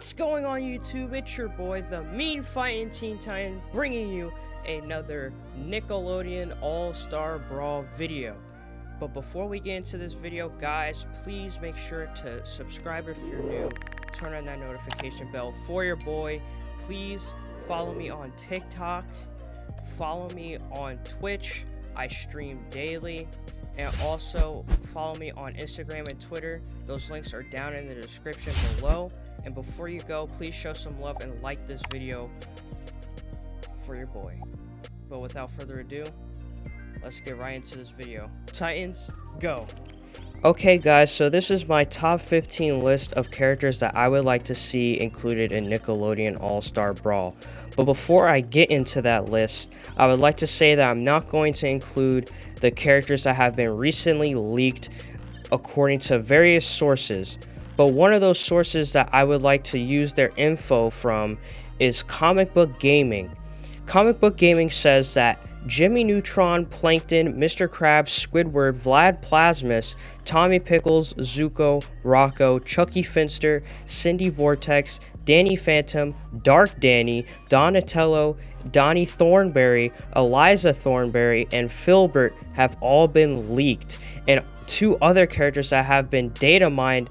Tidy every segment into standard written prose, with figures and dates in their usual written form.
What's going on YouTube? It's your boy, the Mean Fighting Teen Titan, bringing you another Nickelodeon All-Star Brawl video. But before we get into this video, guys, please make sure to subscribe if you're new, turn on that notification bell for your boy. Please follow me on TikTok, follow me on Twitch, I stream daily, and also follow me on Instagram and Twitter. Those links are down in the description below. And before you go, please show some love and like this video for your boy. But without further ado, let's get right into this video. Titans, go! Okay guys, so this is my top 15 list of characters that I would like to see included in Nickelodeon All-Star Brawl. But before I get into that list, I would like to say that I'm not going to include the characters that have been recently leaked according to various sources. But one of those sources that I would like to use their info from is Comic Book Gaming. Comic Book Gaming says that Jimmy Neutron, Plankton, Mr. Krabs, Squidward, Vlad Plasmus, Tommy Pickles, Zuko, Rocco, Chucky Finster, Cindy Vortex, Danny Phantom, Dark Danny, Donatello, Donnie Thornberry, Eliza Thornberry, and Filbert have all been leaked. And two other characters that have been data mined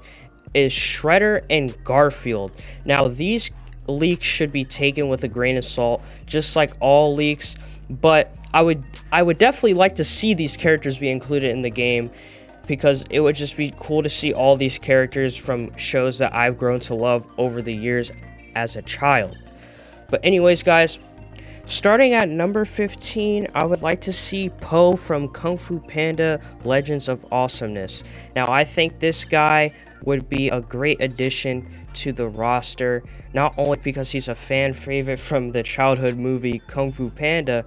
is Shredder and Garfield. Now these leaks should be taken with a grain of salt, just like all leaks, but I would definitely like to see these characters be included in the game, because it would just be cool to see all these characters from shows that I've grown to love over the years as a child. But anyways guys, starting at number 15, I would like to see Po from Kung Fu Panda Legends of Awesomeness. Now I think this guy would be a great addition to the roster, not only because he's a fan favorite from the childhood movie Kung Fu Panda,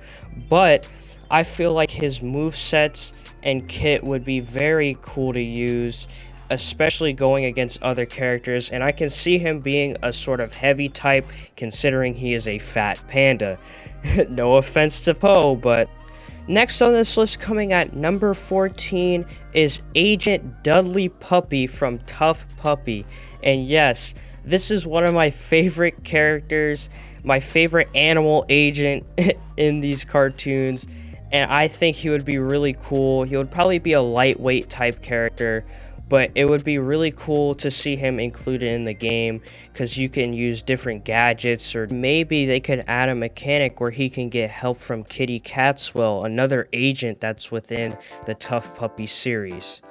but I feel like his movesets and kit would be very cool to use, especially going against other characters, and I can see him being a sort of heavy type considering he is a fat panda. No offense to Po, but next on this list, coming at number 14, is Agent Dudley Puppy from Tough Puppy. And yes, this is one of my favorite characters, my favorite animal agent in these cartoons, and I think he would be really cool. He would probably be a lightweight type character, but it would be really cool to see him included in the game, because you can use different gadgets, or maybe they could add a mechanic where he can get help from Kitty Catswell, another agent that's within the Tough Puppy series.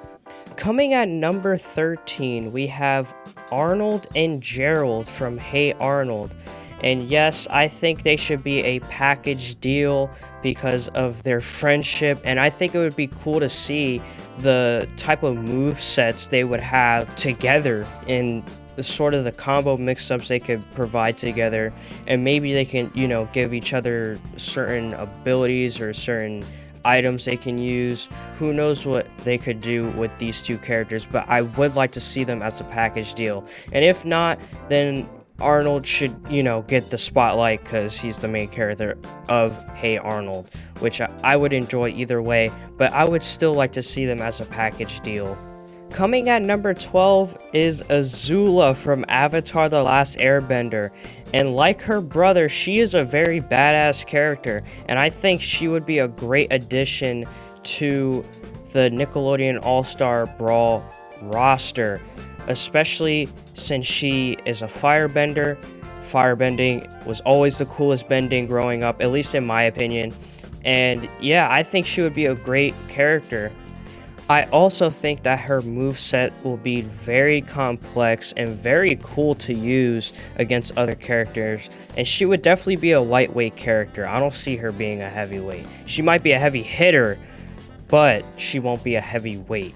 Coming at number 13, we have Arnold and Gerald from Hey Arnold. And yes, I think they should be a package deal because of their friendship, and I think it would be cool to see the type of move sets they would have together in sort of the combo mix-ups they could provide together, and maybe they can, you know, give each other certain abilities or certain items they can use. Who knows what they could do with these two characters, but I would like to see them as a package deal. And if not, then Arnold should, you know, get the spotlight because he's the main character of Hey Arnold, which I would enjoy either way, but I would still like to see them as a package deal. Coming at number 12 is Azula from Avatar: The Last Airbender, and like her brother, she is a very badass character, and I think she would be a great addition to the Nickelodeon All-Star Brawl roster, especially since she is a firebender. Firebending was always the coolest bending growing up, at least in my opinion, and yeah, I think she would be a great character. I also think that her moveset will be very complex and very cool to use against other characters, and she would definitely be a lightweight character. I don't see her being a heavyweight. She might be a heavy hitter, but she won't be a heavyweight.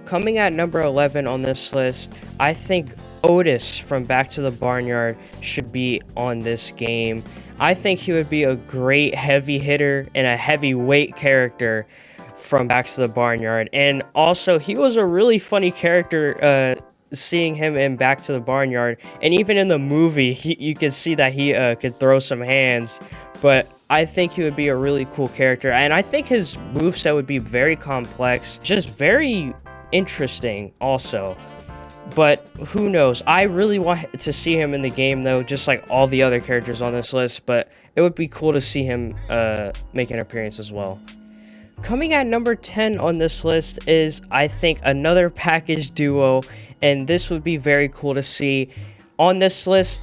Coming at number 11 on this list, I think Otis from Back to the Barnyard should be on this game. I think he would be a great heavy hitter and a heavyweight character from Back to the Barnyard, and also he was a really funny character, seeing him in Back to the Barnyard, and even in the movie you could see that he could throw some hands, but I think he would be a really cool character, and I think his moveset would be very complex, just very interesting also. But who knows? I really want to see him in the game, though, just like all the other characters on this list. But it would be cool to see him make an appearance as well. Coming at number 10 on this list is, I think, another package duo. And this would be very cool to see on this list.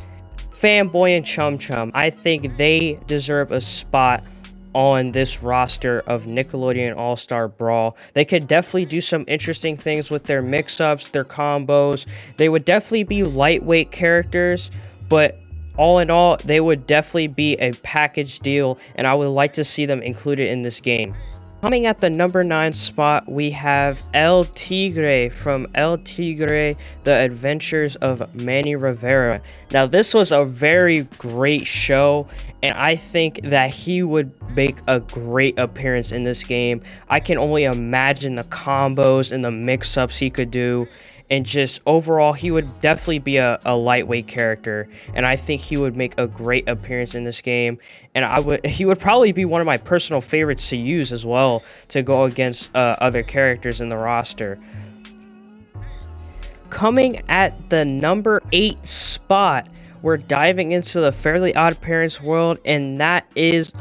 Fanboy and Chum Chum. I think they deserve a spot on this roster of Nickelodeon All-Star Brawl. They could definitely do some interesting things with their mix-ups, their combos. They would definitely be lightweight characters, but all in all, they would definitely be a package deal, and I would like to see them included in this game. Coming at the number 9 spot, we have El Tigre from El Tigre, The Adventures of Manny Rivera. Now, this was a very great show, and I think that he would make a great appearance in this game. I can only imagine the combos and the mix-ups he could do, and just overall, he would definitely be a lightweight character, and I think he would make a great appearance in this game. And he would probably be one of my personal favorites to use as well to go against other characters in the roster. Coming at the number 8 spot, we're diving into the Fairly Odd Parents world, and that is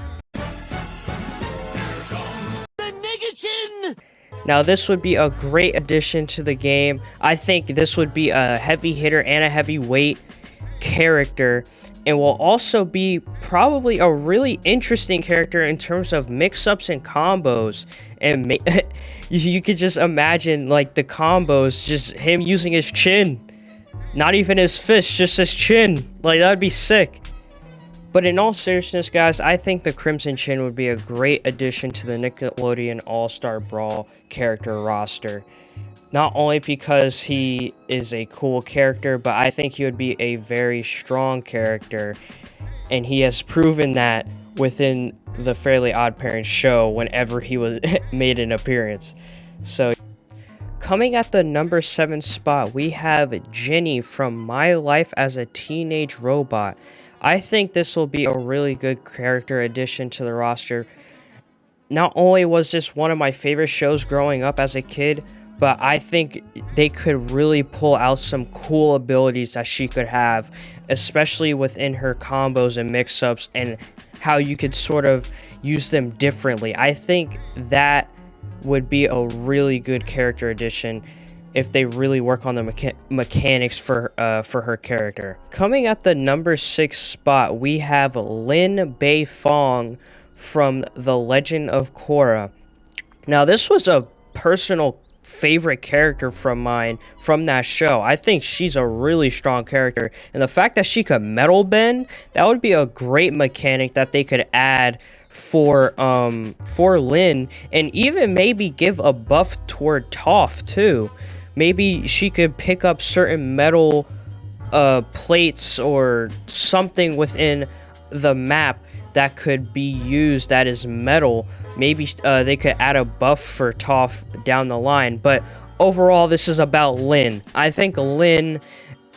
Now, this would be a great addition to the game. I think this would be a heavy hitter and a heavyweight character, and will also be probably a really interesting character in terms of mix-ups and combos. And you could just imagine, like, the combos, just him using his chin. Not even his fist, just his chin. Like, that would be sick. But in all seriousness, guys, I think the Crimson Chin would be a great addition to the Nickelodeon All-Star Brawl character roster. Not only because he is a cool character, but I think he would be a very strong character. And he has proven that within the Fairly Odd Parents show whenever he was made an appearance. So, coming at the number 7 spot, we have Jenny from My Life as a Teenage Robot. I think this will be a really good character addition to the roster. Not only was this one of my favorite shows growing up as a kid, but I think they could really pull out some cool abilities that she could have, especially within her combos and mix-ups and how you could sort of use them differently. I think that would be a really good character addition if they really work on the mechanics for her character. Coming at the number 6 spot, we have Lin Bei Fong from The Legend of Korra. Now, this was a personal favorite character from mine from that show. I think she's a really strong character, and the fact that she could metal bend, that would be a great mechanic that they could add for Lin, and even maybe give a buff toward Toph too. Maybe she could pick up certain metal plates or something within the map that could be used that is metal. Maybe they could add a buff for Toph down the line. But overall, this is about Lin. I think Lin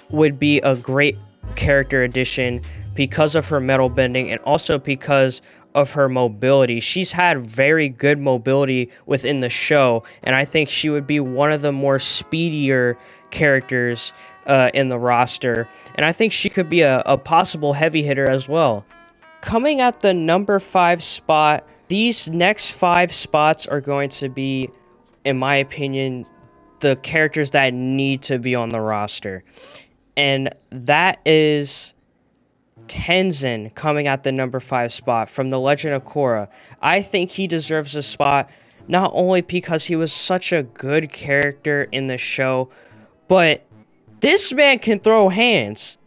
would be a great character addition because of her metal bending and also because of her mobility. She's had very good mobility within the show, and I think she would be one of the more speedier characters in the roster, and I think she could be a possible heavy hitter as well. Coming at the number 5 spot, these next 5 spots are going to be, in my opinion, the characters that need to be on the roster, and that is Tenzin coming at the number 5 spot from The Legend of Korra. I think he deserves a spot, not only because he was such a good character in the show, but this man can throw hands.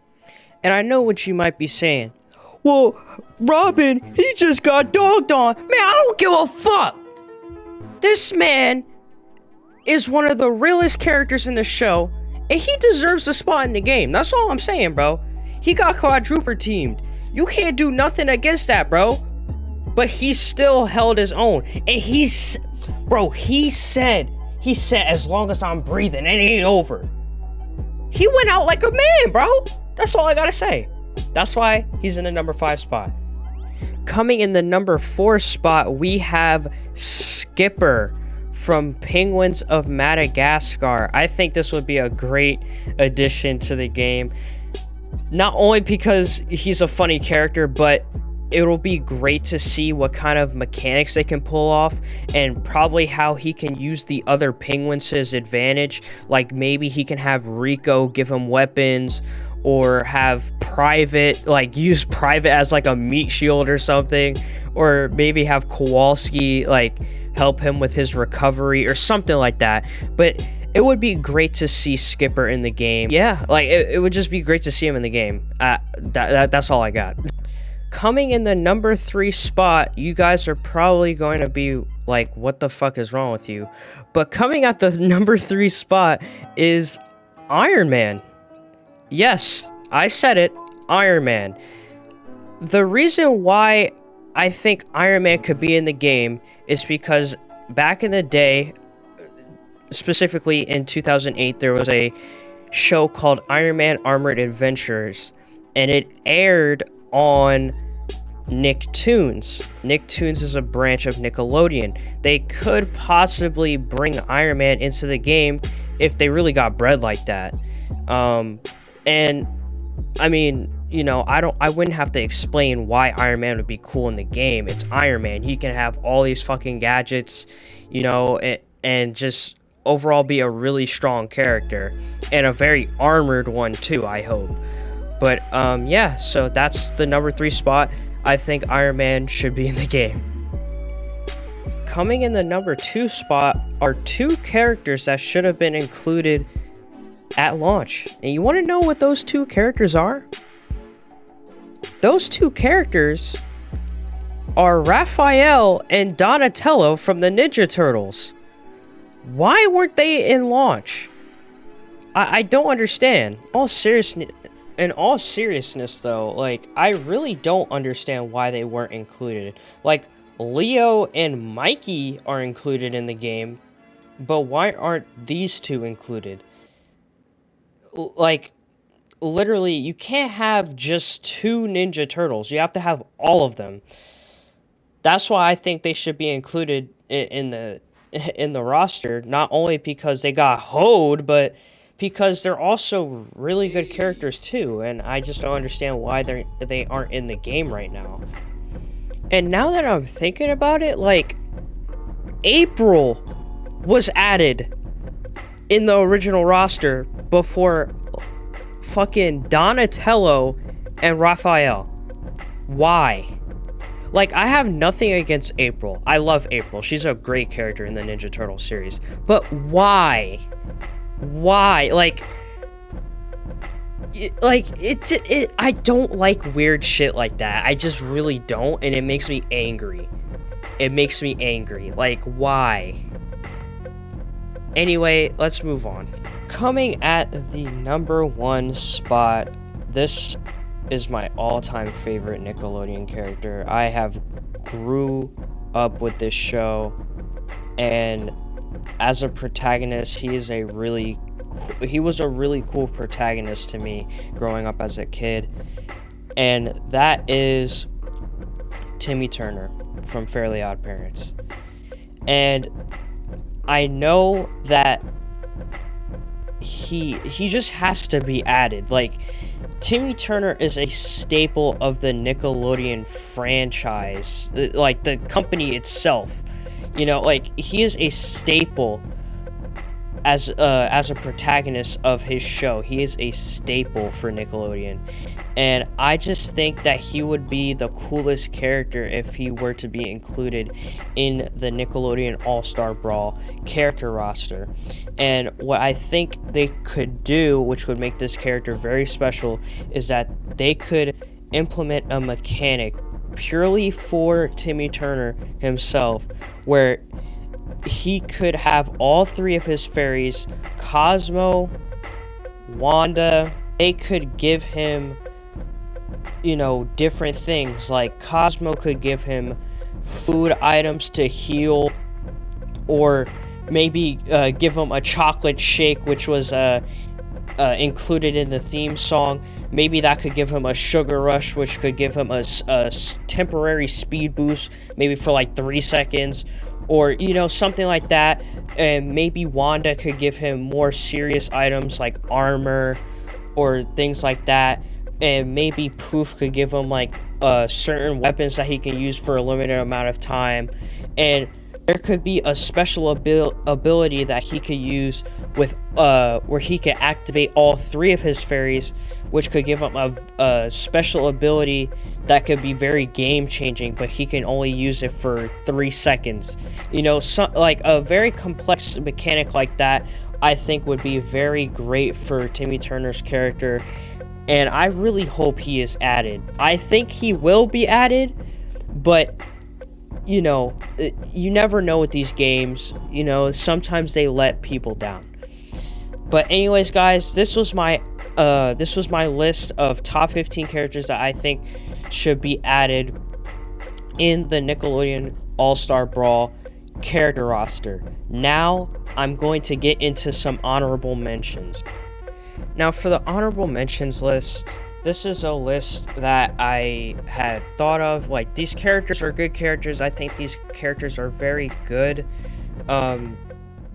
And I know what you might be saying. Well, Robin, he just got dogged on. Man, I don't give a fuck. This man is one of the realest characters in the show, and he deserves a spot in the game. That's all I'm saying, bro. He got quadruple teamed. You can't do nothing against that, bro. But he still held his own. And he said, as long as I'm breathing, it ain't over. He went out like a man, bro. That's all I gotta say. That's why he's in the number 5 spot. Coming in the number 4 spot, we have Skipper from Penguins of Madagascar. I think this would be a great addition to the game. Not only because he's a funny character, but it'll be great to see what kind of mechanics they can pull off, and probably how he can use the other penguins to his advantage. Like maybe he can have Rico give him weapons, or have Private, like use Private as like a meat shield or something, or maybe have Kowalski like help him with his recovery or something like that. But it would be great to see Skipper in the game. Yeah, like it would just be great to see him in the game. That's all I got. Coming in the number 3 spot, you guys are probably going to be like, what the fuck is wrong with you? But coming at the number 3 spot is Iron Man. Yes, I said it, Iron Man. The reason why I think Iron Man could be in the game is because back in the day, specifically in 2008, there was a show called Iron Man Armored Adventures, and it aired on Nicktoons. Nicktoons is a branch of Nickelodeon. They could possibly bring Iron Man into the game if they really got bread like that. And I mean, you know, I wouldn't have to explain why Iron Man would be cool in the game. It's Iron Man. He can have all these fucking gadgets, you know, and just overall be a really strong character, and a very armored one too, I hope. But yeah, so that's the number 3 spot. I think Iron Man should be in the game. Coming in the number 2 spot are 2 characters that should have been included at launch. And you want to know what those 2 characters are? Those 2 characters are Raphael and Donatello from the Ninja Turtles. Why weren't they in launch? I don't understand. In all seriousness though, like, I really don't understand why they weren't included. Like, Leo and Mikey are included in the game, but why aren't these 2 included? Like, literally, you can't have just 2 Ninja Turtles. You have to have all of them. That's why I think they should be included in the roster, not only because they got hoed, but because they're also really good characters too, and I just don't understand why they aren't in the game right now. And now that I'm thinking about it, like, April was added in the original roster before fucking Donatello and Raphael. Why? Like, I have nothing against April. I love April. She's a great character in the Ninja Turtle series. But why? Why? Like, I don't like weird shit like that. I just really don't, and it makes me angry. It makes me angry. Like, why? Anyway, let's move on. Coming at the number 1 spot, this is my all-time favorite Nickelodeon character. I have grew up with this show, and as a protagonist, he was a really cool protagonist to me growing up as a kid, and that is Timmy Turner from Fairly Odd Parents. And I know that he just has to be added. Like, Timmy Turner is a staple of the Nickelodeon franchise, like the company itself. You know, like, he is a staple as a protagonist of his show. He is a staple for Nickelodeon, and I just think that he would be the coolest character if he were to be included in the Nickelodeon All-Star-Brawl character roster. And what I think they could do, which would make this character very special, is that they could implement a mechanic purely for Timmy Turner himself, where he could have all 3 of his fairies, Cosmo, Wanda. They could give him, you know, different things. Like, Cosmo could give him food items to heal, or maybe give him a chocolate shake, which was included in the theme song. Maybe that could give him a sugar rush, which could give him a temporary speed boost, maybe for like 3 seconds. or something like that. And maybe Wanda could give him more serious items like armor or things like that, and maybe Poof could give him like certain weapons that he can use for a limited amount of time. And there could be a special ability that he could use with where he could activate all 3 of his fairies, which could give him a special ability that could be very game changing, but he can only use it for 3 seconds. Like a very complex mechanic like that, I think would be very great for Timmy Turner's character, and I really hope he is added. I think he will be added, but you never know with these games. Sometimes they let people down. But anyways, guys, this was my list of top 15 characters that I think should be added in the Nickelodeon All-Star Brawl character roster. Now I'm going to get into some honorable mentions. Now for the honorable mentions list, this is a list that I had thought of. Like, these characters are good characters. I think these characters are very good.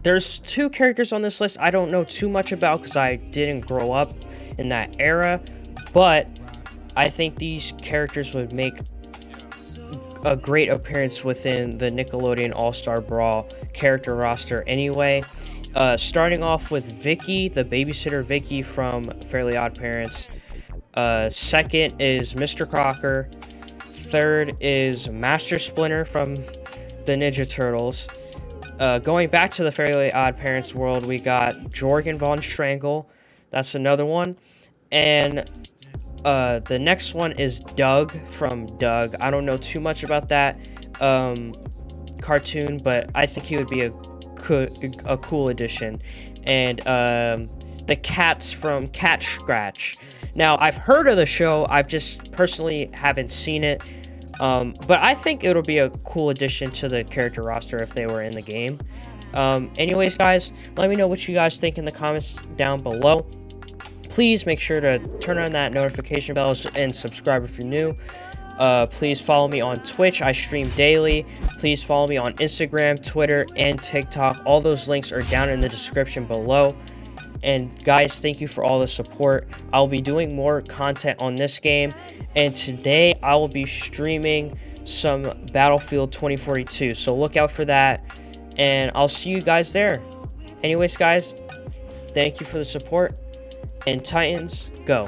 There's 2 characters on this list I don't know too much about because I didn't grow up in that era, but I think these characters would make a great appearance within the Nickelodeon All-Star Brawl character roster anyway. Starting off with Vicky, the babysitter Vicky from Fairly Odd Parents. Second is Mr. Crocker. Third is Master Splinter from the Ninja Turtles. Going back to the Fairly Odd Parents world, we got Jorgen von Strangle. That's another one. And the next one is Doug from Doug. I don't know too much about that cartoon, but I think he would be a cool addition. And the cats from Cat Scratch. Now, I've heard of the show. I've just personally haven't seen it. But I think it'll be a cool addition to the character roster if they were in the game. Anyways, guys, let me know what you guys think in the comments down below. Please make sure to turn on that notification bell and subscribe if you're new. Please follow me on Twitch. I stream daily. Please follow me on Instagram, Twitter, and TikTok. All those links are down in the description below. And guys, thank you for all the support. I'll be doing more content on this game. And today I will be streaming some Battlefield 2042. So look out for that. And I'll see you guys there. Anyways, guys, thank you for the support. And Titans, go.